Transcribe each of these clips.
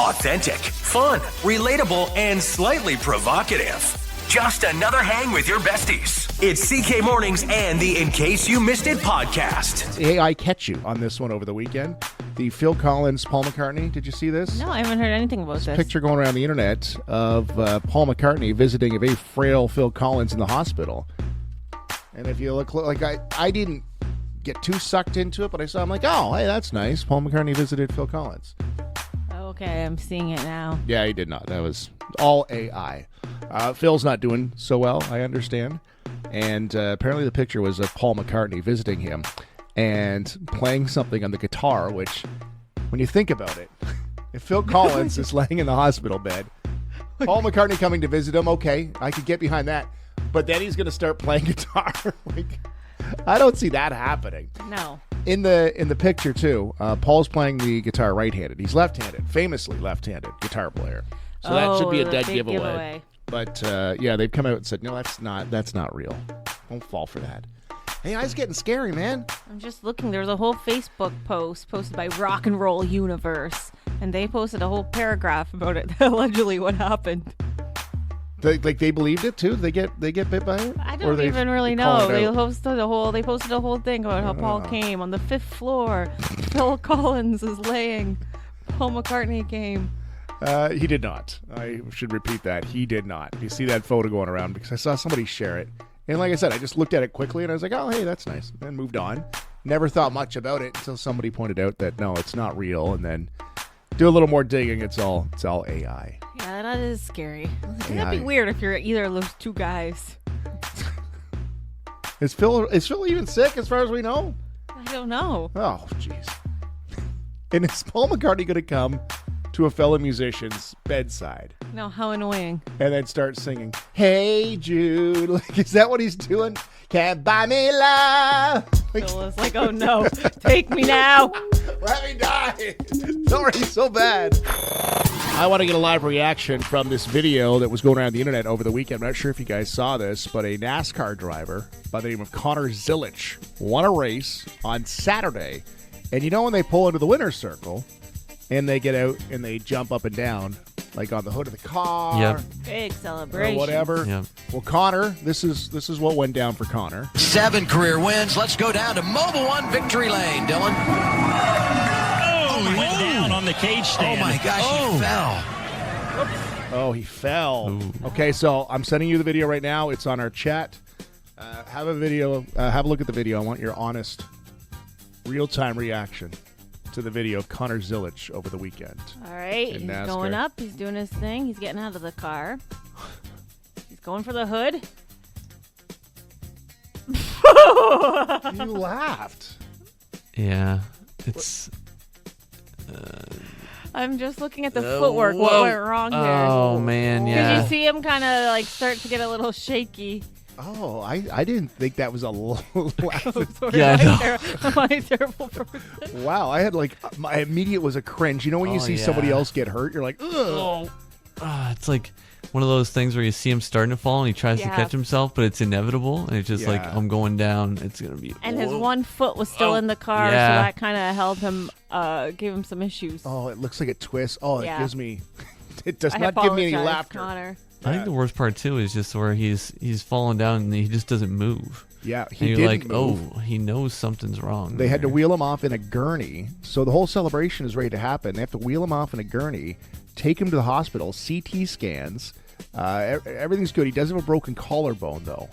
Authentic, fun, relatable, and slightly provocative. Just another hang with your besties. It's CK Mornings and the In Case You Missed It podcast. AI catch you on this one over the weekend. The Phil Collins, Paul McCartney. Did you see this? No, I haven't heard anything about this. Picture going around the internet of Paul McCartney visiting a very frail Phil Collins in the hospital. And if you look, like I didn't get too sucked into it, but I saw, I'm like, oh, hey, that's nice. Paul McCartney visited Phil Collins. Okay, I'm seeing it now. Yeah, he did not. That was all AI. Phil's not doing so well, I understand. And apparently the picture was of Paul McCartney visiting him and playing something on the guitar, which, when you think about it, if Phil Collins is laying in the hospital bed, Paul McCartney coming to visit him, okay, I could get behind that. But then he's going to start playing guitar. I don't see that happening. No. In the picture, too, Paul's playing the guitar right-handed. He's left-handed, famously left-handed guitar player. So that should be a dead giveaway. But, yeah, they've come out and said, no, that's not real. Don't fall for that. Hey, it's getting scary, man. I'm just looking. There's a whole Facebook post posted by Rock and Roll Universe, and they posted a whole paragraph about it, allegedly what happened. They believed it, too? They get bit by it? I don't even really know. They posted a whole thing about how Paul came on the 5th floor. Phil Collins is laying. Paul McCartney came. He did not. I should repeat that. He did not. You see that photo going around because I saw somebody share it. And like I said, I just looked at it quickly and I was like, oh, hey, that's nice. And moved on. Never thought much about it until somebody pointed out that, no, it's not real. And then do a little more digging. It's all AI. Yeah, that is scary. That'd be weird if you're either of those two guys. Is Phil even sick as far as we know? I don't know. Oh, jeez. And is Paul McCartney going to come to a fellow musician's bedside? No, how annoying. And then start singing, Hey Jude. Like, is that what he's doing? Can't buy me love. Phil is like, oh no, take me now. Let me die. It's already so bad. I want to get a live reaction from this video that was going around the internet over the weekend. I'm not sure if you guys saw this, but a NASCAR driver by the name of Connor Zilisch won a race on Saturday. And you know when they pull into the winner's circle and they get out and they jump up and down, like on the hood of the car. Yep. Big celebration. Or whatever. Yep. Well, Connor, this is what went down for Connor. 7 career wins. Let's go down to Mobile One Victory Lane, Dylan. He went down on the cage stand. Oh, my gosh, he fell. Oh, he fell. Ooh. Okay, so I'm sending you the video right now. It's on our chat. Have a look at the video. I want your honest, real-time reaction to the video of Connor Zilisch over the weekend. All right, he's NASCAR. going up. He's doing his thing. He's getting out of the car. He's going for the hood. You laughed. Yeah, it's. I'm just looking at the footwork. What went wrong here? Oh man, yeah. Did you see him kind of like start to get a little shaky? Oh, I didn't think that was a laugh. Yeah, I know. Am I a terrible person? Wow, I had my immediate was a cringe. You know when you see somebody else get hurt, you're like, ugh. It's like one of those things where you see him starting to fall and he tries to catch himself, but it's inevitable. And it's just like, I'm going down. It's going to be. And his one foot was still in the car, so that kind of held him, gave him some issues. Oh, it looks like it twists. Oh, it gives me. It does I not give me any apologize, laughter. Connor. I think the worst part too is just where he's falling down and he just doesn't move. Yeah, And he you're didn't like, move. oh, he knows something's wrong. They had to wheel him off in a gurney. So the whole celebration is ready to happen. They have to wheel him off in a gurney, take him to the hospital, CT scans. Everything's good. He does have a broken collarbone, though.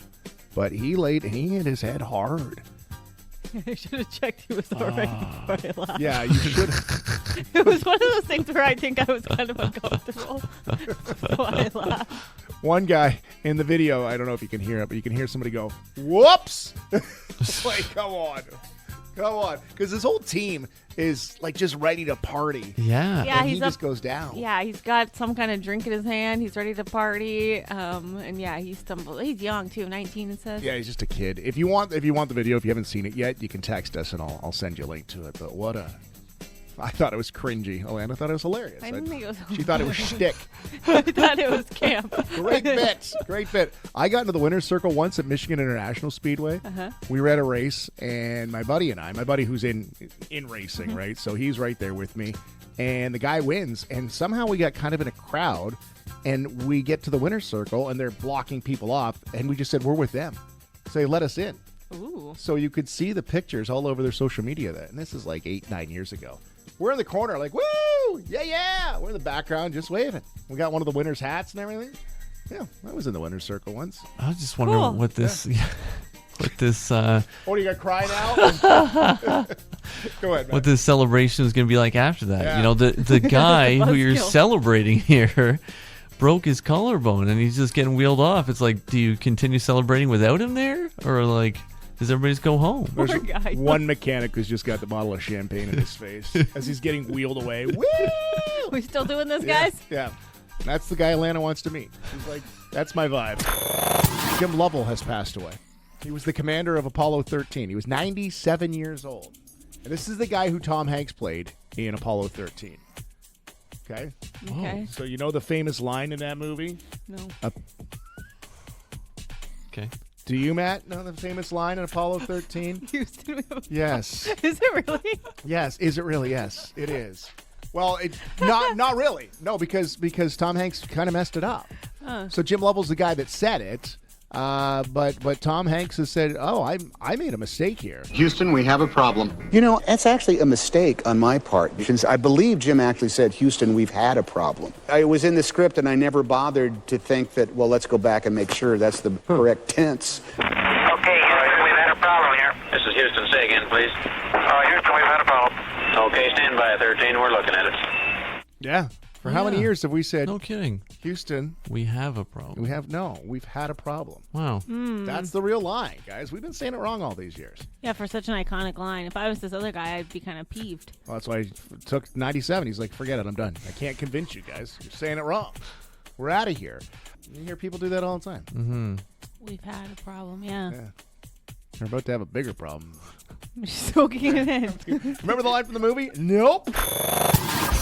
But he hit his head hard. I should have checked he was all right before I laughed. Yeah, you should. It was one of those things where I think I was kind of uncomfortable. So I laughed. One guy in the video, I don't know if you can hear it, but you can hear somebody go, whoops! Like, come on. Because his whole team is like just ready to party. Yeah. And he just goes down. Yeah, he's got some kind of drink in his hand. He's ready to party. And yeah, he stumbled. He's young too, 19 it says. Yeah, he's just a kid. If you want the video, if you haven't seen it yet, you can text us and I'll send you a link to it. But I thought it was cringy. Alana thought it was hilarious. I didn't think it was She thought it was shtick. I thought it was camp. Great bit. I got into the winner's circle once at Michigan International Speedway. Uh-huh. We were at a race, and my buddy who's in racing, right? So he's right there with me. and the guy wins. And somehow we got kind of in a crowd, and we get to the winner's circle, and they're blocking people off, and we just said, we're with them. So they let us in. Ooh. So you could see the pictures all over their social media. And this is like 8-9 years ago. We're in the corner like, woo! Yeah! We're in the background just waving. We got one of the winner's hats and everything. Yeah, I was in the winner's circle once. I was just wondering what this... What this you got cry now? Go ahead, man. What this celebration is going to be like after that. Yeah. You know, the guy who you're celebrating here broke his collarbone and he's just getting wheeled off. It's like, do you continue celebrating without him there? Or like, does everybody just go home? There's one mechanic who's just got the bottle of champagne in his face as he's getting wheeled away. Woo! We still doing this, guys? Yeah. That's the guy Atlanta wants to meet. He's like, that's my vibe. Jim Lovell has passed away. He was the commander of Apollo 13. He was 97 years old. And this is the guy who Tom Hanks played in Apollo 13. Okay? Okay. So you know the famous line in that movie? No. Okay. Do you, Matt, know the famous line in Apollo 13? Houston. Yes. Is it really? Yes. Is it really? Yes, it is. Well, not really. No, because Tom Hanks kind of messed it up. So Jim Lovell's the guy that said it. But Tom Hanks has said, I made a mistake here. Houston, we have a problem. You know, that's actually a mistake on my part. Since I believe Jim actually said, Houston, we've had a problem. I was in the script and I never bothered to think that, well, let's go back and make sure that's the correct tense. Okay, Houston, we've had a problem here. This is Houston. Say again, please. Houston, we've had a problem. Okay, stand by, 13. We're looking at it. Yeah. For how many years have we said, no kidding, Houston, we have a problem? We've had a problem. Wow. That's the real line, guys. We've been saying it wrong all these years. Yeah, for such an iconic line. If I was this other guy, I'd be kind of peeved. Well, that's why he took 97. He's like, forget it, I'm done. I can't convince you guys. You're saying it wrong. We're out of here. You hear people do that all the time. Mm-hmm. We've had a problem, yeah. We're about to have a bigger problem. Soaking it in. Remember the line from the movie? Nope.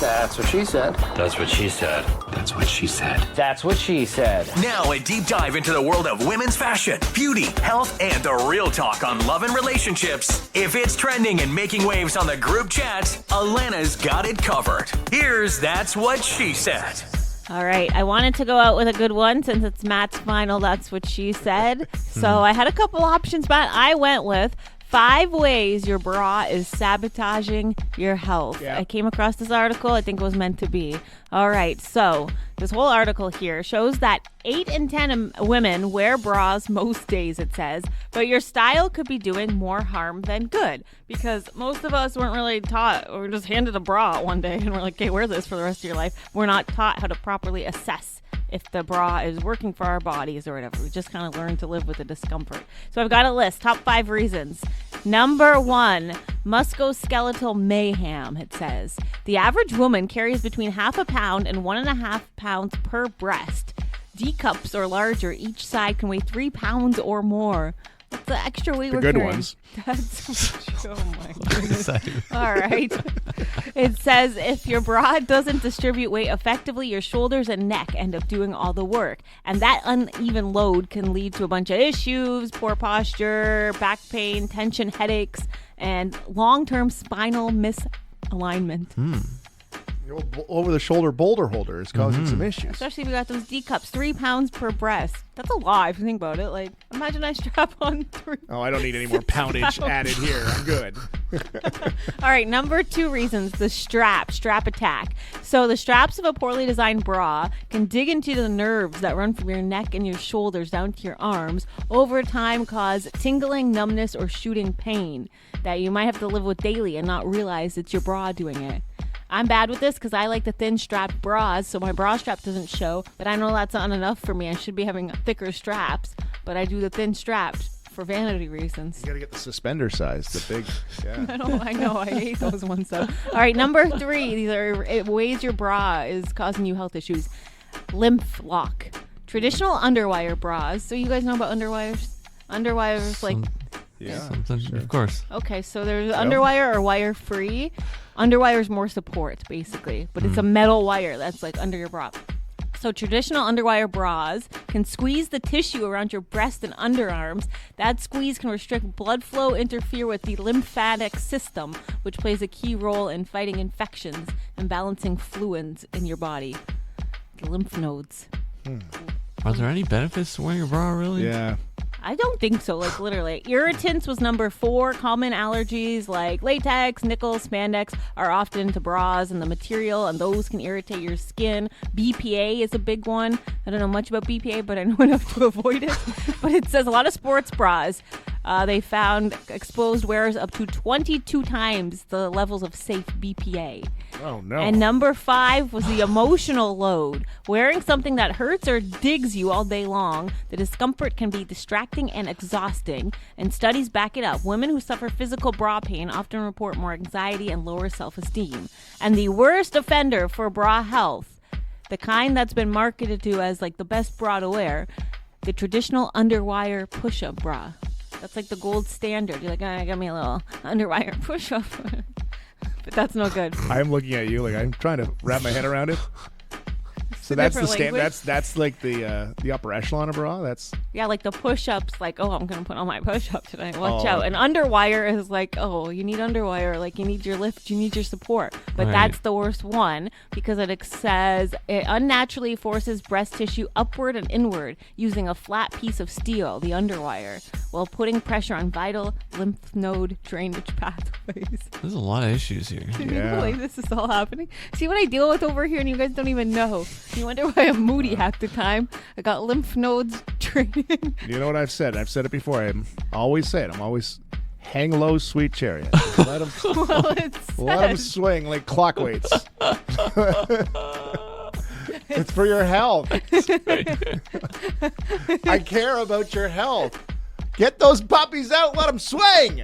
That's what she said. That's what she said. That's what she said. That's what she said. Now a deep dive into the world of women's fashion, beauty, health, and the real talk on love and relationships. If it's trending and making waves on the group chats, Alana's got it covered. Here's That's What She Said. All right. I wanted to go out with a good one since it's Matt's final. That's what she said. So I had a couple options, but I went with 5 ways your bra is sabotaging your health. Yeah. I came across this article. I think it was meant to be. All right. So this whole article here shows that 8 in 10 women wear bras most days, it says. But your style could be doing more harm than good because most of us weren't really taught or just handed a bra one day and we're like, okay, wear this for the rest of your life. We're not taught how to properly assess if the bra is working for our bodies or whatever. We just kind of learn to live with the discomfort. So I've got a list. Top 5 reasons. Number 1, musculoskeletal mayhem, it says. The average woman carries between half a pound and 1.5 pounds per breast. D cups or larger, each side can weigh 3 pounds or more. What's the extra weight we're good carrying? ones. That's oh my goodness. All right. It says if your bra doesn't distribute weight effectively, your shoulders and neck end up doing all the work. And that uneven load can lead to a bunch of issues, poor posture, back pain, tension, headaches, and long-term spinal misalignment. Your over-the-shoulder boulder holder is causing some issues. Especially if you got those D cups, 3 pounds per breast. That's a lot if you think about it. Like, imagine I strap on 3. Oh, I don't need any more poundage added here. I'm good. All right, number 2 reasons, the strap attack. So the straps of a poorly designed bra can dig into the nerves that run from your neck and your shoulders down to your arms. Over time, cause tingling, numbness, or shooting pain that you might have to live with daily and not realize it's your bra doing it. I'm bad with this because I like the thin strapped bras, so my bra strap doesn't show, but I know that's not enough for me. I should be having thicker straps, but I do the thin straps for vanity reasons. You gotta get the suspender size, the big, yeah. I know, I hate those ones though. All right, number 3, these are ways your bra is causing you health issues. Lymph lock. Traditional underwire bras. So you guys know about underwires? Underwires, like... Something, sure. Of course. Okay, so there's underwire or wire-free. Underwire is more support, basically, but it's a metal wire that's like under your bra. So traditional underwire bras can squeeze the tissue around your breast and underarms. That squeeze can restrict blood flow, interfere with the lymphatic system, which plays a key role in fighting infections and balancing fluids in your body. The lymph nodes. Are there any benefits to wearing a bra, really? Yeah. I don't think so, like literally. Irritants was number 4. Common allergies like latex, nickel, spandex are often to bras and the material, and those can irritate your skin. BPA is a big one. I don't know much about BPA, but I know enough to avoid it. But it says a lot of sports bras. They found exposed wearers up to 22 times the levels of safe BPA. Oh, no. And number 5 was the emotional load. Wearing something that hurts or digs you all day long, the discomfort can be distracting and exhausting. And studies back it up. Women who suffer physical bra pain often report more anxiety and lower self-esteem. And the worst offender for bra health, the kind that's been marketed to as like the best bra to wear, the traditional underwire push-up bra. That's like the gold standard. You're like, give me a little underwire push-up. But that's no good. I'm looking at you like I'm trying to wrap my head around it. So that's the Different that's like the upper echelon of bra. That's Yeah, like the push-ups, like, oh, I'm going to put on my push-up tonight. Watch out. And underwire is like, oh, you need underwire. Like, you need your lift. You need your support. But Right. that's the worst one because it says it unnaturally forces breast tissue upward and inward using a flat piece of steel, the underwire, while putting pressure on vital lymph node drainage pathways. There's a lot of issues here. Can you Yeah. believe this is all happening? See what I deal with over here and you guys don't even know. You wonder why I'm moody half the time. I got lymph nodes draining. You know what I've said? I've said it before. I always say it. I'm always hang low, sweet chariot. Let them Well, it's let 'em swing like clock weights. It's for your health. I care about your health. Get those puppies out. Let them swing.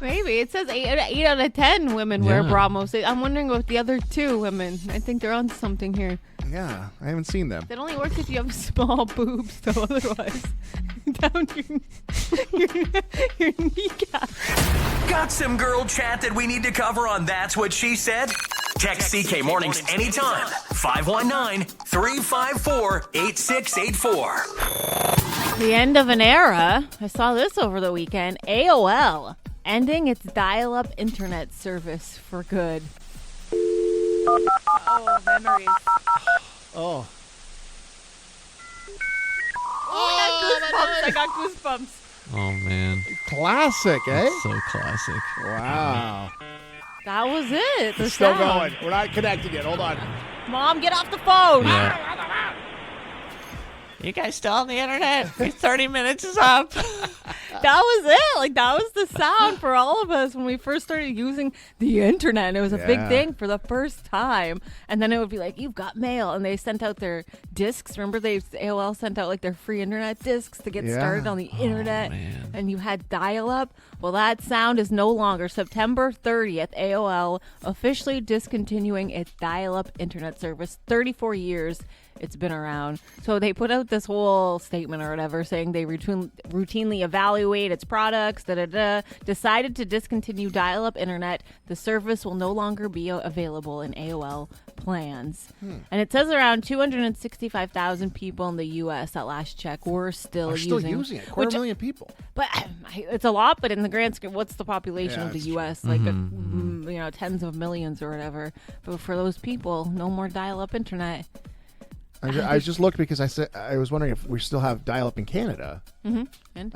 Maybe it says 8 out of 10 women wear Yeah. bra mostly. I'm wondering about the other 2 women. I think they're on something here. Yeah, I haven't seen them. That only works if you have small boobs, though. Otherwise, down your kneecap. Got some girl chat that we need to cover on That's What She Said? Text CK Mornings anytime. 519-354-8684. The end of an era. I saw this over the weekend. AOL ending its dial-up internet service for good. Oh, memories. Oh. I got goosebumps. Oh, man. Classic, eh? That's so classic. Wow. That was it. The It's still sound. going. We're not connected yet. Hold on. Mom, get off the phone. Yeah. You guys still on the internet? 30 minutes is up. That was it. Like, that was the sound for all of us when we first started using the internet. And it was a big Yeah. thing for the first time. And then it would be like, you've got mail. And they sent out their discs. Remember, AOL sent out like their free internet discs to get Yeah. started on the internet. man. And you had dial-up. Well, that sound is no longer. September 30th, AOL officially discontinuing its dial-up internet service. 34 years it's been around. So they put out this whole statement or whatever saying they routinely evaluate its products, decided to discontinue dial-up internet. The service will no longer be available in AOL plans. And it says around 265,000 people in the U.S. at last check were still We're using still using it. Quarter million people. But it's a lot, but in the grand scheme, what's the population Yeah, of the it's U.S.? Like, tens of millions or whatever. But for those people, no more dial-up internet. I just looked because I was wondering if we still have dial-up in Canada. Mm-hmm. And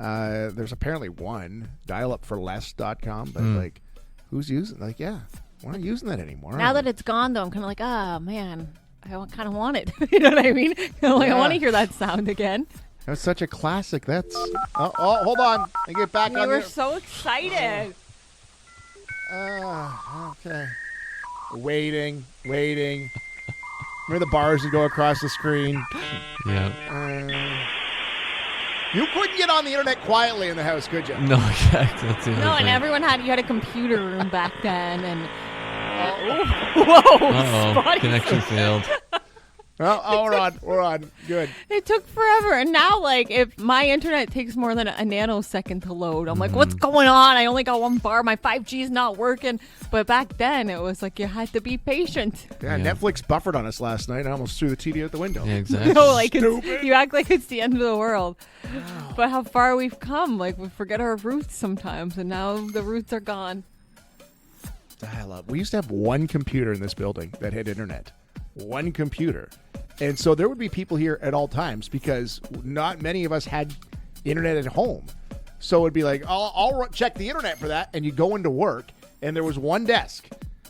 There's apparently one, dialupforless.com, but like, who's using? Like, yeah, we're not using that anymore. now that it's gone, though, I'm kind of like, oh, man, I kind of want it. You know what I mean? Like, I want to hear that sound again. That was such a classic. That's oh, hold on. I get back We on were there. so excited. Okay. Waiting. Remember the bars that go across the screen? Yeah. You couldn't get on the internet quietly in the house, could you? No, yeah, that's the other No, and thing. everyone you had a computer room back then, and whoa, Uh-oh, spotty connection failed. We're on. Good. It took forever, and now like if my internet takes more than a nanosecond to load, I'm like, what's going on? I only got one bar. My 5G is not working. But back then, it was like you had to be patient. Yeah, Netflix buffered on us last night. I almost threw the TV out the window. Yeah, exactly. You act like it's the end of the world. But how far we've come. Like we forget our roots sometimes, and now the roots are gone. Dial-up. We used to have one computer in this building that had internet. One computer. And so there would be people here at all times because not many of us had internet at home. So it'd be like, I'll check the internet for that. And you go into work, and there was one desk,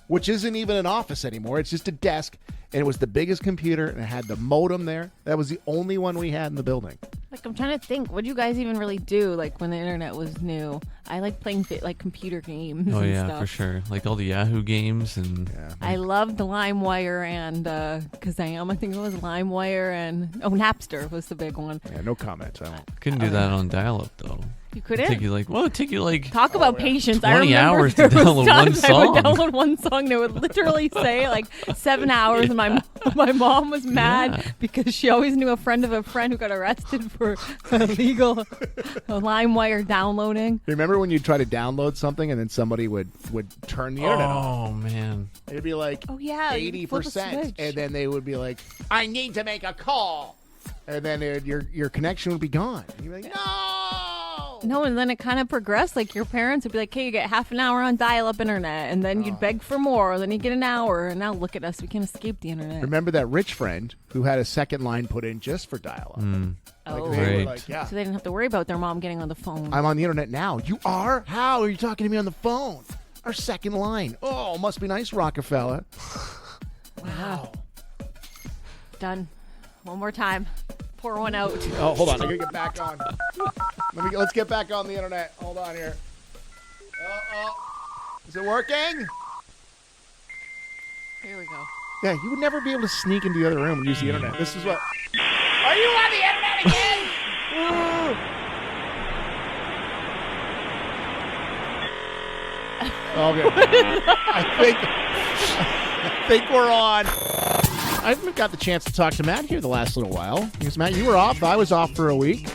which isn't even an office anymore. It's just a desk. And it was the biggest computer, and it had the modem there. That was the only one we had in the building. Like, I'm trying to think, what do you guys even really do, like, when the internet was new? I like playing, like, computer games Oh, and yeah, stuff. for sure. Like all the Yahoo games and... I loved LimeWire and Kazam. I think it was LimeWire and... Oh, Napster was the big one. Yeah, no comment. Couldn't do that on dial-up, though. You couldn't? It'd take you like... Talk about patience. 20 I remember hours to there was download one times I would song. download one song and it would literally say like 7 hours, and my mom was mad because she always knew a friend of a friend who got arrested for illegal LimeWire downloading. Remember when you'd try to download something and then somebody would turn the internet off? Oh, man. It'd be like Oh, yeah, you flip a 80%. switch. And then they would be like, I need to make a call. And then your connection would be gone. You'd be like, no! No, and then it kind of progressed. Like your parents would be like, hey, you get half an hour on dial-up internet, and then you'd beg for more, then you get an hour, and now look at us. We can't escape the internet. Remember that rich friend who had a second line put in just for dial-up? Oh, They were Right. like, yeah, so they didn't have to worry about their mom getting on the phone. I'm on the internet now. You are? How are you talking to me on the phone? Our second line. Oh, must be nice, Rockefeller. Wow. Done. One more time. Pour one out. Oh, hold on. I gotta get back on. Let's get back on the internet. Hold on here. Is it working? Here we go. Yeah, you would never be able to sneak into the other room and use the internet. This is what. Are you on the internet again? Okay. I think we're on. I haven't got the chance to talk to Matt here the last little while. Because, Matt, you were off. I was off for a week.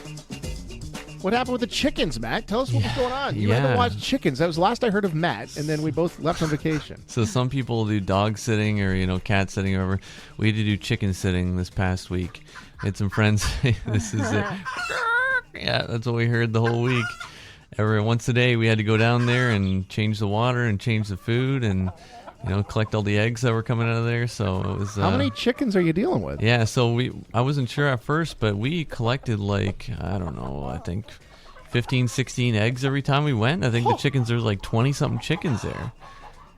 What happened with the chickens, Matt? Tell us what was going on. You haven't watched chickens. That was the last I heard of Matt, and then we both left on vacation. So some people do dog sitting or, cat sitting or whatever. We had to do chicken sitting this past week. I had some friends say, this is it. Yeah, that's what we heard the whole week. Once a day, we had to go down there and change the water and change the food and... collect all the eggs that were coming out of there. So it was. How many chickens are you dealing with? Yeah, so I wasn't sure at first, but we collected I think 15, 16 eggs every time we went. I think the chickens, there's like 20-something chickens there.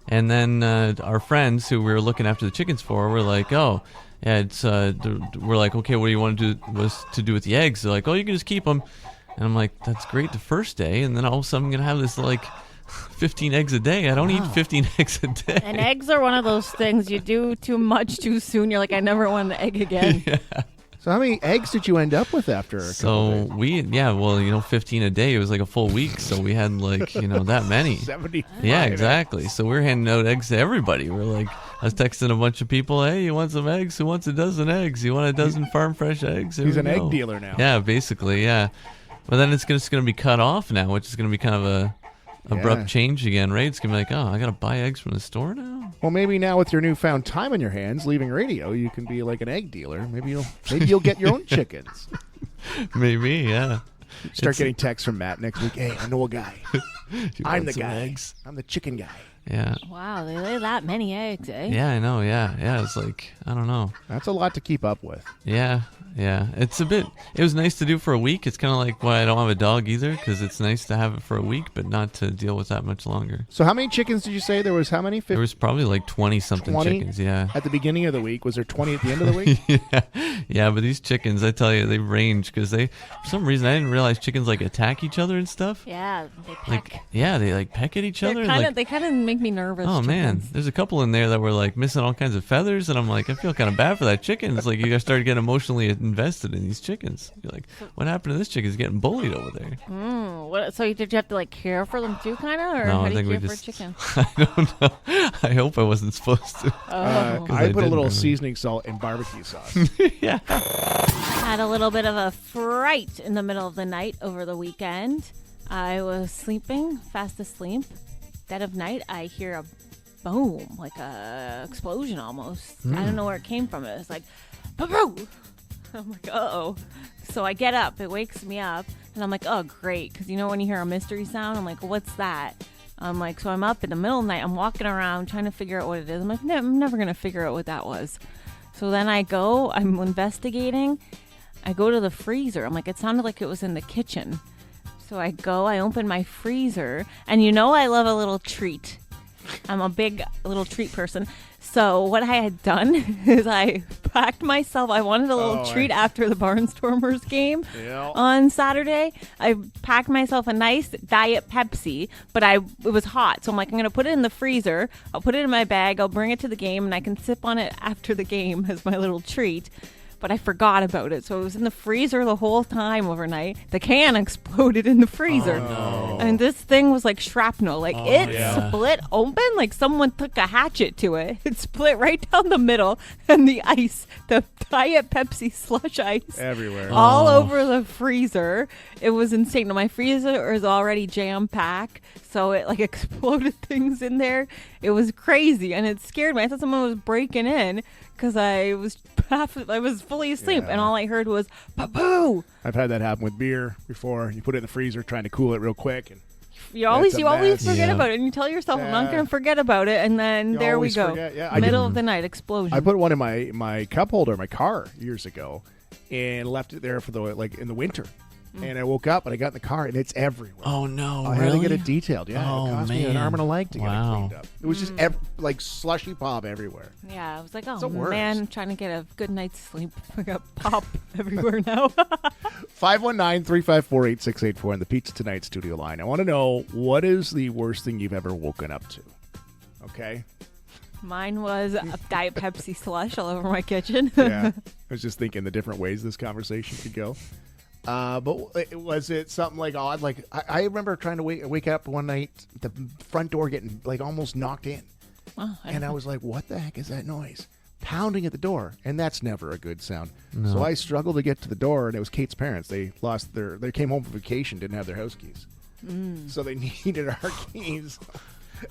And then our friends who we were looking after the chickens for were like, oh, yeah, it's. We're like, okay, what do you want to do with the eggs? They're like, oh, you can just keep them. And I'm like, that's great the first day, and then all of a sudden I'm gonna have this 15 eggs a day. I don't eat 15 eggs a day. And eggs are one of those things you do too much too soon. You're like, I never want an egg again. Yeah. So how many eggs did you end up with after a couple days? 15 a day. It was like a full week, so we had that many. 75. Yeah, exactly. So we're handing out eggs to everybody. We're like, I was texting a bunch of people, hey, you want some eggs? Who wants a dozen eggs? You want a dozen farm fresh eggs? He's an egg dealer now. Yeah, basically, yeah. But then it's just going to be cut off now, which is going to be kind of a abrupt change again, right? It's going to be like, oh, I got to buy eggs from the store now? Well, maybe now with your newfound time on your hands, leaving radio, you can be like an egg dealer. Maybe you'll get your own chickens. Maybe, yeah. Start getting texts from Matt next week. Hey, I know a guy. I'm the guy. Eggs? I'm the chicken guy. Yeah. Wow, they lay that many eggs, eh? Yeah, I know, yeah. Yeah, it's like, I don't know. That's a lot to keep up with. Yeah. It was nice to do for a week. It's kind of like why I don't have a dog either, because it's nice to have it for a week, but not to deal with that much longer. So how many chickens did you say? There was how many? There was probably like 20-something chickens, yeah. At the beginning of the week. Was there 20 at the end of the week? Yeah, but these chickens, I tell you, they range because for some reason, I didn't realize chickens attack each other and stuff. Yeah, they peck. They peck at each other. They kind of make me nervous. Oh, chickens. Man. There's a couple in there that were missing all kinds of feathers, and I'm like, I feel kind of bad for that chicken. It's like you guys started getting emotionally invested in these chickens. You're like, what happened to this chicken? He's getting bullied over there. So did you have to like care for them too, kind of, or No, how I do you think care we for a just. chicken? I don't know. I hope I wasn't supposed to. I put a didn't little really. seasoning salt and barbecue sauce. Yeah. Had a little bit of a fright in the middle of the night over the weekend. I was sleeping, fast asleep. Dead of night, I hear a boom, like a explosion almost. I don't know where it came from. It was like, boom. I'm like, uh-oh. So I get up. It wakes me up. And I'm like, oh, great. Because you know when you hear a mystery sound? I'm like, what's that? I'm like, so I'm up in the middle of the night. I'm walking around trying to figure out what it is. I'm like, no, I'm never going to figure out what that was. So then I'm investigating. I go to the freezer. I'm like, it sounded like it was in the kitchen. So I open my freezer. And you know I love a little treat. I'm a big little treat person. So what I had done is I packed myself. I wanted a little treat after the Barnstormers game on Saturday. I packed myself a nice Diet Pepsi, but it was hot. So I'm like, I'm going to put it in the freezer. I'll put it in my bag. I'll bring it to the game, and I can sip on it after the game as my little treat. But I forgot about it. So it was in the freezer the whole time overnight. The can exploded in the freezer. Oh, no. And this thing was like shrapnel. Like split open like someone took a hatchet to it. It split right down the middle. And the ice, the Diet Pepsi slush ice. Everywhere. All over the freezer. It was insane. Now, my freezer is already jam-packed. So it like exploded things in there. It was crazy. And it scared me. I thought someone was breaking in. Because I was fully asleep, and all I heard was "poo." I've had that happen with beer before. You put it in the freezer trying to cool it real quick, and you always mess. forget about it, and you tell yourself, "I'm not going to forget about it," and then there we always go, forget. Yeah, middle of the night explosion. I put one in my cup holder in my car years ago, and left it there for in the winter. And I woke up and I got in the car and it's everywhere. Oh no! I had to get it detailed. Yeah, Oh, it cost me an man. arm and a leg to get it Wow. cleaned up. It was just like slushy pop everywhere. Yeah, I was like, the oh worst. man, trying to get a good night's sleep. I got pop everywhere now. 519-354-8684 on the Pizza Tonight studio line. I want to know, what is the worst thing you've ever woken up to? Okay. Mine was a Diet Pepsi slush all over my kitchen. Yeah. I was just thinking the different ways this conversation could go. But was it something like odd? Like I remember trying to wake up one night, the front door getting like almost knocked in. Oh, And I was like, what the heck is that noise? Pounding at the door. And that's never a good sound. So I struggled to get to the door, and it was Kate's parents. They came home from vacation, didn't have their house keys. So they needed our keys.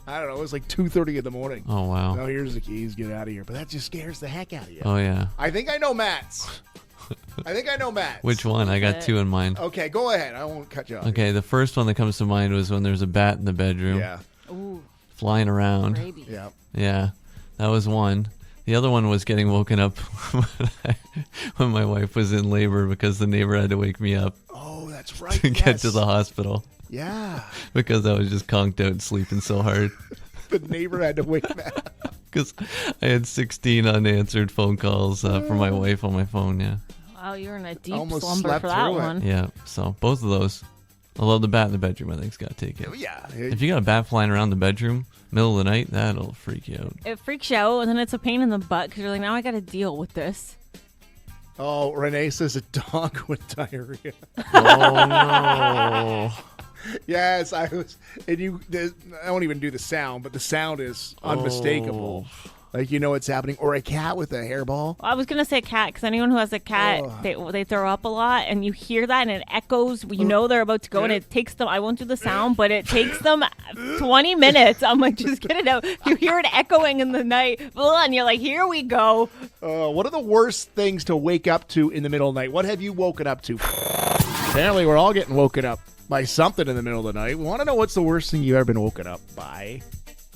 I don't know. It was like 2:30 in the morning. Oh wow! Oh, here's the keys. Get out of here. But that just scares the heck out of you. Oh yeah. I think I know Matt's. Which one? I got two in mind. Okay, go ahead. I won't cut you off. Okay, the first one that comes to mind was when there was a bat in the bedroom. Yeah. Ooh, Flying around. rabies. Yeah. Yeah, that was one. The other one was getting woken up when my wife was in labor because the neighbor had to wake me up Oh, that's right. to get to the hospital Yeah. because I was just conked out sleeping so hard. The neighbor had to wake me up. Because I had 16 unanswered phone calls from my wife on my phone, yeah. Wow, you were in a deep Almost slumber slept for that through it. one. Yeah, so both of those. Although the bat in the bedroom, I think's got to take it. Yeah. If you got a bat flying around the bedroom, middle of the night, that'll freak you out. It freaks you out, and then it's a pain in the butt because you're like, now I got to deal with this. Oh, Renee says a dog with diarrhea. Oh, no. Yes, I was. And I don't even do the sound, but the sound is unmistakable. Like, you know what's happening. Or a cat with a hairball. I was going to say cat because anyone who has a cat, they throw up a lot, and you hear that, and it echoes. You know they're about to go, and it takes them, I won't do the sound, but it takes them 20 minutes. I'm like, just get it out. You hear it echoing in the night, and you're like, here we go. What are the worst things to wake up to in the middle of the night? What have you woken up to? Apparently, we're all getting woken up by something in the middle of the night. We want to know what's the worst thing you've ever been woken up by.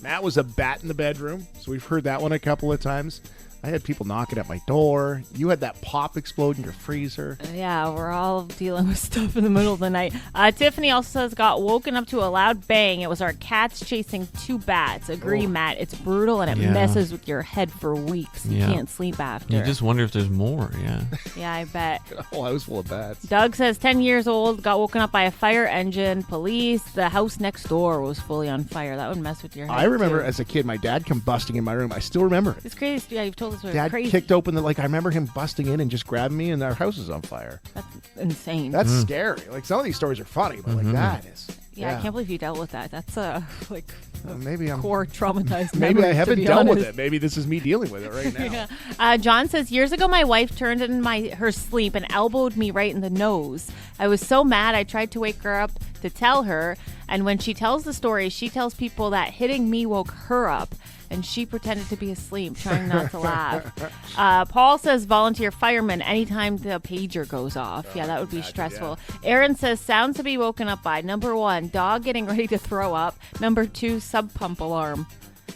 Matt was a bat in the bedroom, so we've heard that one a couple of times. I had people knocking at my door. You had that pop explode in your freezer. Yeah, we're all dealing with stuff in the middle of the night. Tiffany also says, got woken up to a loud bang. It was our cats chasing two bats. Agree, Matt. It's brutal, and it messes with your head for weeks. You can't sleep after. You just wonder if there's more, yeah. Yeah, I bet. Oh, I was full of bats. Doug says, 10 years old, got woken up by a fire engine, police. The house next door was fully on fire. That would mess with your head, I remember too. as a kid, my dad combusting in my room. I still remember it. It's crazy. Yeah, you've totally Those are Dad crazy. kicked open I remember him busting in and just grabbing me, and our house is on fire. That's insane. That's scary. Like, some of these stories are funny, but like that is. yeah, I can't believe you dealt with that. That's Maybe I'm core traumatized. Maybe I memories, to haven't be dealt with honest. it. Maybe this is me dealing with it right now. John says, years ago, my wife turned in her sleep and elbowed me right in the nose. I was so mad, I tried to wake her up to tell her. And when she tells the story, she tells people that hitting me woke her up. And she pretended to be asleep, trying not to laugh. Paul says, volunteer fireman anytime the pager goes off. Yeah, that would be stressful. Aaron says, sounds to be woken up by. Number 1, dog getting ready to throw up. Number 2, sub pump alarm.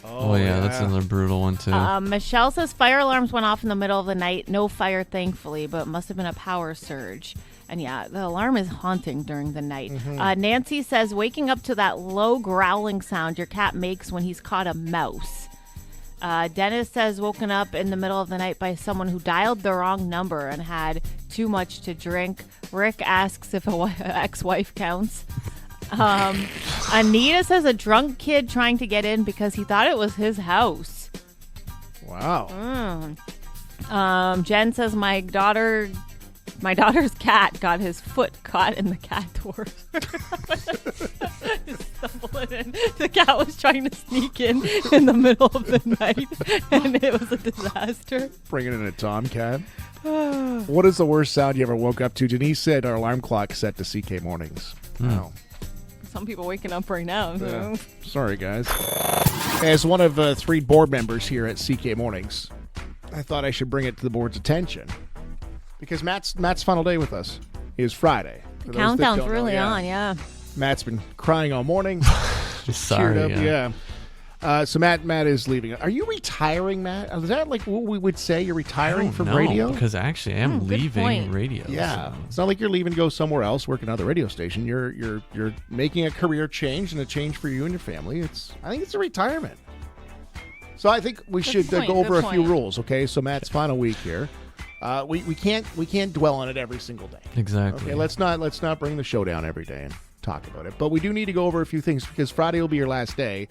Oh, yeah, that's another brutal one, too. Michelle says, fire alarms went off in the middle of the night. No fire, thankfully, but it must have been a power surge. And yeah, the alarm is haunting during the night. Nancy says, waking up to that low growling sound your cat makes when he's caught a mouse. Dennis says, woken up in the middle of the night by someone who dialed the wrong number and had too much to drink. Rick asks if a ex-wife counts. Anita says, a drunk kid trying to get in because he thought it was his house. Wow. Jen says, my daughter's cat got his foot caught in the cat door. Just stumbling in. The cat was trying to sneak in the middle of the night, and it was a disaster. Bringing in a tomcat. What is the worst sound you ever woke up to? Denise said our alarm clock set to CK Mornings. Wow. Some people waking up right now. So. Yeah. Sorry, guys. As one of 3 board members here at CK Mornings, I thought I should bring it to the board's attention. Because Matt's final day with us is Friday. The countdown's really on, yeah. Matt's been crying all morning. Just sorry, yeah. So Matt is leaving. Are you retiring, Matt? Is that like what we would say? You're retiring from radio? Because actually, I am leaving radio. Yeah, so. It's not like you're leaving to go somewhere else, work another radio station. You're making a career change and a change for you and your family. I think it's a retirement. So I think we should go over a few rules. Okay, so Matt's final week here. We can't dwell on it every single day. Exactly. Okay, let's not bring the show down every day and talk about it. But we do need to go over a few things because Friday will be your last day.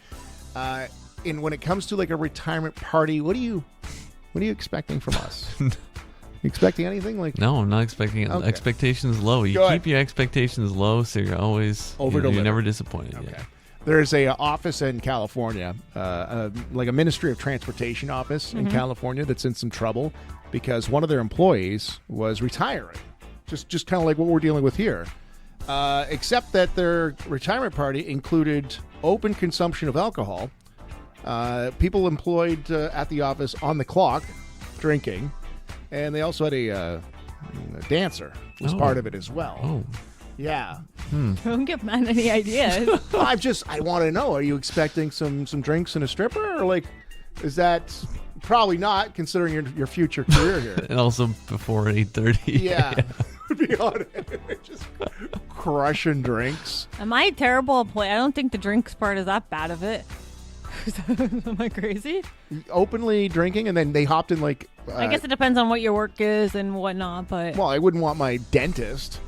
And when it comes to like a retirement party, what are you expecting from us? You expecting anything? No, I'm not expecting it. Okay. Expectations low. You keep your expectations low, so you're always you're never disappointed. Okay. Yeah. There's a office in California, like a Ministry of Transportation office in California that's in some trouble because one of their employees was retiring. Just kind of like what we're dealing with here. Except that their retirement party included open consumption of alcohol, people employed at the office on the clock drinking, and they also had a dancer was part of it as well. Oh. Yeah. Don't give Matt any ideas. I want to know, are you expecting some drinks and a stripper, or like, is that probably not considering your future career here? And also before 8:30. Yeah. To be honest, just crushing drinks. Am I terrible at play? I don't think the drinks part is that bad of it. Am I crazy? Openly drinking, and then they hopped in like... I guess it depends on what your work is and whatnot, but... Well, I wouldn't want my dentist...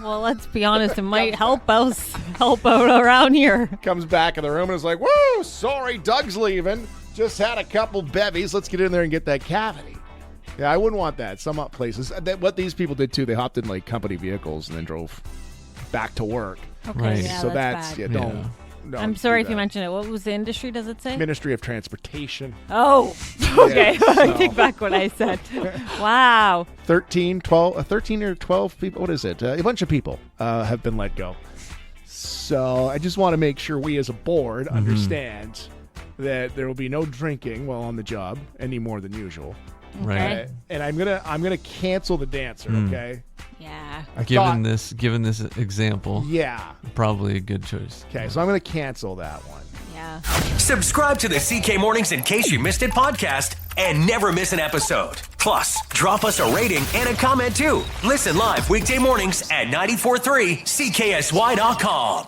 Well, let's be honest. It might help out around here. Comes back in the room and is like, "Whoa, sorry, Doug's leaving. Just had a couple bevies. Let's get in there and get that cavity." Yeah, I wouldn't want that. Some places, what these people did too, they hopped in like company vehicles and then drove back to work. Okay, right. yeah, So that's bad. don't. I'm sorry if you mentioned it. What was the industry? Does it say? Ministry of Transportation. Oh, okay. Yeah, so. I take back what I said. Wow. 13 or 12 people. What is it? A bunch of people have been let go. So I just want to make sure we as a board understand that there will be no drinking while on the job any more than usual. Right. And I'm gonna cancel the dancer. Okay. Yeah. Given this example. Yeah. Probably a good choice. Okay, so I'm gonna cancel that one. Yeah. Subscribe to the CK Mornings in case you missed it podcast and never miss an episode. Plus, drop us a rating and a comment too. Listen live weekday mornings at 94.3 CKSY.com.